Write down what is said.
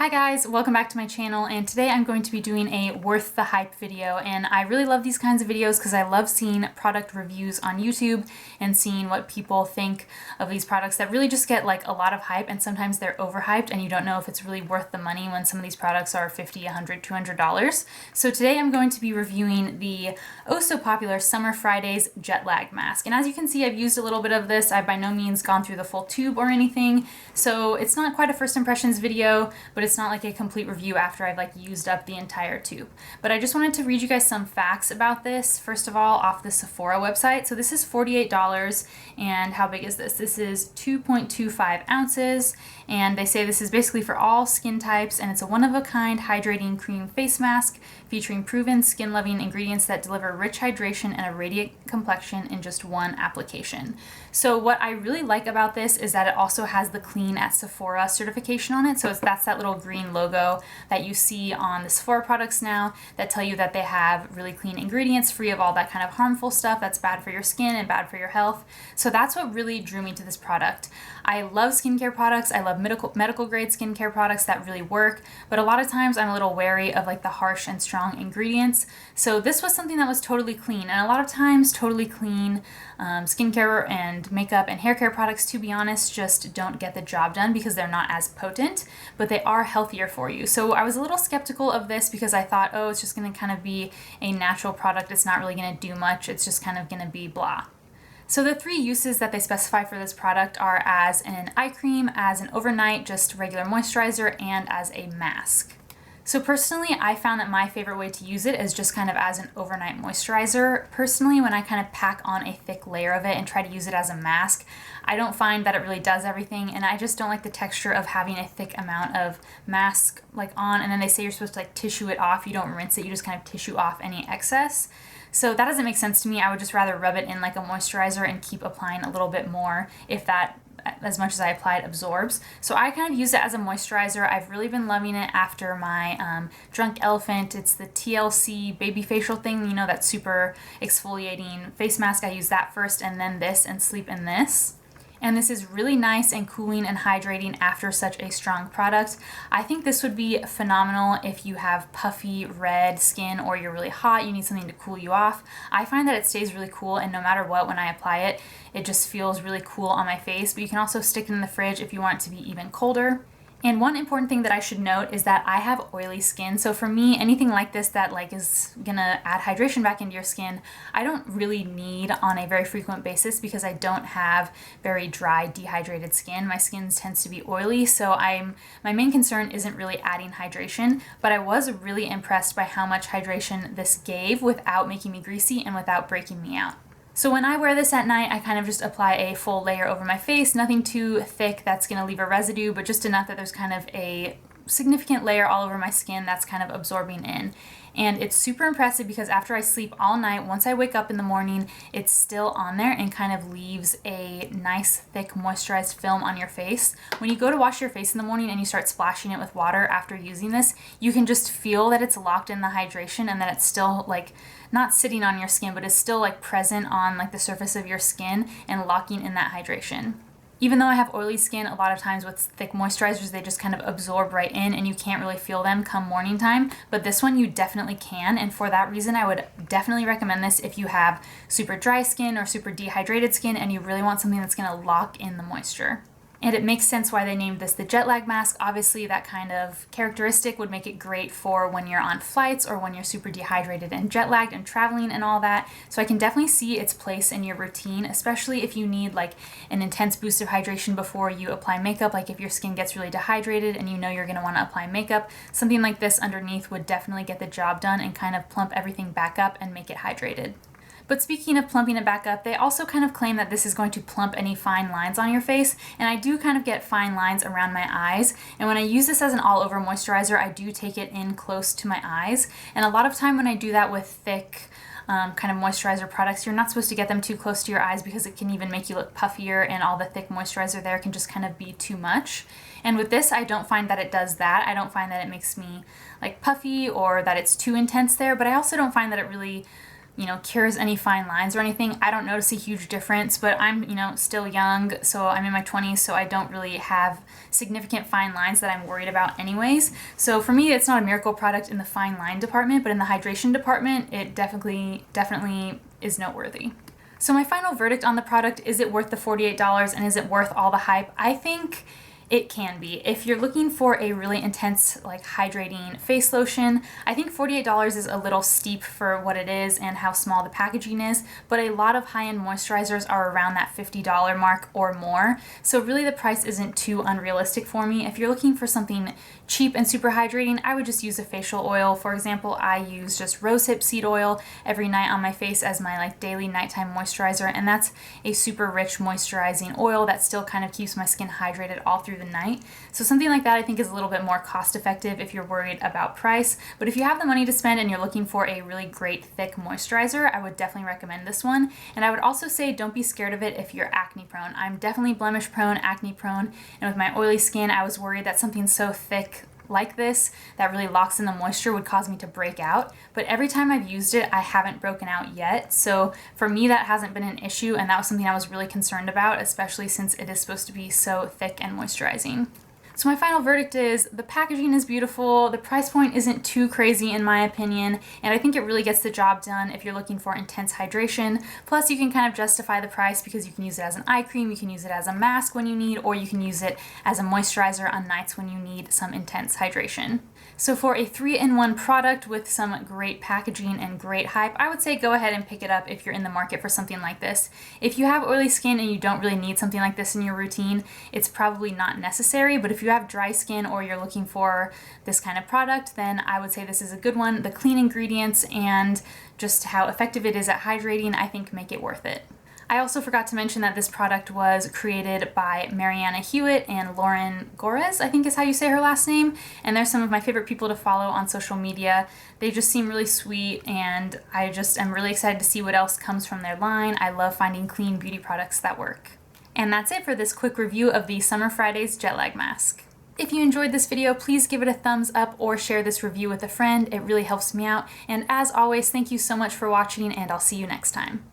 Hi guys, welcome back to my channel, and today I'm going to be doing a worth the hype video. And I really love these kinds of videos because I love seeing product reviews on YouTube and seeing what people think of these products that really just get like a lot of hype, and sometimes they're overhyped and you don't know if it's really worth the money when some of these products are $50, $100, $200. So today I'm going to be reviewing the oh so popular Summer Fridays Jet Lag Mask. And as you can see, I've used a little bit of this. I've by no means gone through the full tube or anything, so it's not quite a first impressions video, but it's not like a complete review after I've like used up the entire tube. But I just wanted to read you guys some facts about this. First of all, off the Sephora website. So this is $48, and how big is this? This is 2.25 ounces, and they say this is basically for all skin types, and it's a one-of-a-kind hydrating cream face mask featuring proven skin-loving ingredients that deliver rich hydration and a radiant complexion in just one application. So what I really like about this is that it also has the Clean at Sephora certification on it. So that's that little green logo that you see on the Sephora products now that tell you that they have really clean ingredients, free of all that kind of harmful stuff that's bad for your skin and bad for your health. So that's what really drew me to this product. I love skincare products. I love medical grade skincare products that really work, but a lot of times I'm a little wary of like the harsh and strong ingredients. So this was something that was totally clean, and a lot of times totally clean skincare and makeup and hair care products, to be honest, just don't get the job done because they're not as potent, but they are healthier for you. So I was a little skeptical of this because I thought, oh, it's just going to kind of be a natural product. It's not really going to do much. It's just kind of going to be blah. So the three uses that they specify for this product are as an eye cream, as an overnight, just regular moisturizer, and as a mask. So personally, I found that my favorite way to use it is just kind of as an overnight moisturizer. Personally, when I kind of pack on a thick layer of it and try to use it as a mask, I don't find that it really does everything, and I just don't like the texture of having a thick amount of mask like on, and then they say you're supposed to like tissue it off. You don't rinse it, you just kind of tissue off any excess. So that doesn't make sense to me. I would just rather rub it in like a moisturizer and keep applying a little bit more if that, as much as I apply it, absorbs. So I kind of use it as a moisturizer. I've really been loving it after my Drunk Elephant. It's the TLC baby facial thing, you know, that super exfoliating face mask. I use that first and then this and sleep in this. And this is really nice and cooling and hydrating after such a strong product. I think this would be phenomenal if you have puffy red skin or you're really hot, you need something to cool you off. I find that it stays really cool, and no matter what, when I apply it, it just feels really cool on my face. But you can also stick it in the fridge if you want it to be even colder. And one important thing that I should note is that I have oily skin. So for me, anything like this that like is gonna add hydration back into your skin, I don't really need on a very frequent basis because I don't have very dry, dehydrated skin. My skin tends to be oily, so my main concern isn't really adding hydration, but I was really impressed by how much hydration this gave without making me greasy and without breaking me out. So when I wear this at night, I kind of just apply a full layer over my face, nothing too thick that's going to leave a residue, but just enough that there's kind of a significant layer all over my skin that's kind of absorbing in. And it's super impressive because after I sleep all night, once I wake up in the morning, it's still on there and kind of leaves a nice thick moisturized film on your face. When you go to wash your face in the morning and you start splashing it with water after using this, you can just feel that it's locked in the hydration and that it's still like not sitting on your skin, but is still like present on like the surface of your skin and locking in that hydration. Even though I have oily skin, a lot of times with thick moisturizers, they just kind of absorb right in and you can't really feel them come morning time. But this one you definitely can, and for that reason I would definitely recommend this if you have super dry skin or super dehydrated skin and you really want something that's going to lock in the moisture. And it makes sense why they named this the jet lag mask. Obviously, that kind of characteristic would make it great for when you're on flights or when you're super dehydrated and jet lagged and traveling and all that. So I can definitely see its place in your routine, especially if you need like an intense boost of hydration before you apply makeup. Like if your skin gets really dehydrated and you know you're going to want to apply makeup, something like this underneath would definitely get the job done and kind of plump everything back up and make it hydrated. But speaking of plumping it back up, they also kind of claim that this is going to plump any fine lines on your face, and I do kind of get fine lines around my eyes, and when I use this as an all-over moisturizer, I do take it in close to my eyes, and a lot of time when I do that with thick kind of moisturizer products, you're not supposed to get them too close to your eyes because it can even make you look puffier, and all the thick moisturizer there can just kind of be too much. And with this, I don't find that it does that. I don't find that it makes me like puffy or that it's too intense there, but I also don't find that it really cures any fine lines or anything. I don't notice a huge difference, but I'm, still young, so I'm in my 20s, so I don't really have significant fine lines that I'm worried about anyways. So for me, it's not a miracle product in the fine line department, but in the hydration department, it definitely is noteworthy. So my final verdict on the product, is it worth the $48 and is it worth all the hype? I think it can be. If you're looking for a really intense, hydrating face lotion, I think $48 is a little steep for what it is and how small the packaging is, but a lot of high-end moisturizers are around that $50 mark or more. So really the price isn't too unrealistic for me. If you're looking for something cheap and super hydrating, I would just use a facial oil. For example, I use just rosehip seed oil every night on my face as my daily nighttime moisturizer, and that's a super rich moisturizing oil that still kind of keeps my skin hydrated all through the night. So something like that I think is a little bit more cost effective if you're worried about price. But if you have the money to spend and you're looking for a really great thick moisturizer, I would definitely recommend this one. And I would also say don't be scared of it if you're acne prone. I'm definitely blemish prone, acne prone, and with my oily skin, I was worried that something so thick like this that really locks in the moisture would cause me to break out. But every time I've used it, I haven't broken out yet. So for me, that hasn't been an issue, and that was something I was really concerned about, especially since it is supposed to be so thick and moisturizing. So my final verdict is the packaging is beautiful, the price point isn't too crazy in my opinion, and I think it really gets the job done if you're looking for intense hydration. Plus you can kind of justify the price because you can use it as an eye cream, you can use it as a mask when you need, or you can use it as a moisturizer on nights when you need some intense hydration. So for a 3-in-1 product with some great packaging and great hype, I would say go ahead and pick it up if you're in the market for something like this. If you have oily skin and you don't really need something like this in your routine, it's probably not necessary, but if you have dry skin or you're looking for this kind of product, then I would say this is a good one. The clean ingredients and just how effective it is at hydrating, I think make it worth it. I also forgot to mention that this product was created by Mariana Hewitt and Lauren Gores, I think is how you say her last name, and they're some of my favorite people to follow on social media. They just seem really sweet, and I just am really excited to see what else comes from their line. I love finding clean beauty products that work. And that's it for this quick review of the Summer Fridays Jet Lag Mask. If you enjoyed this video, please give it a thumbs up or share this review with a friend. It really helps me out. And as always, thank you so much for watching, and I'll see you next time.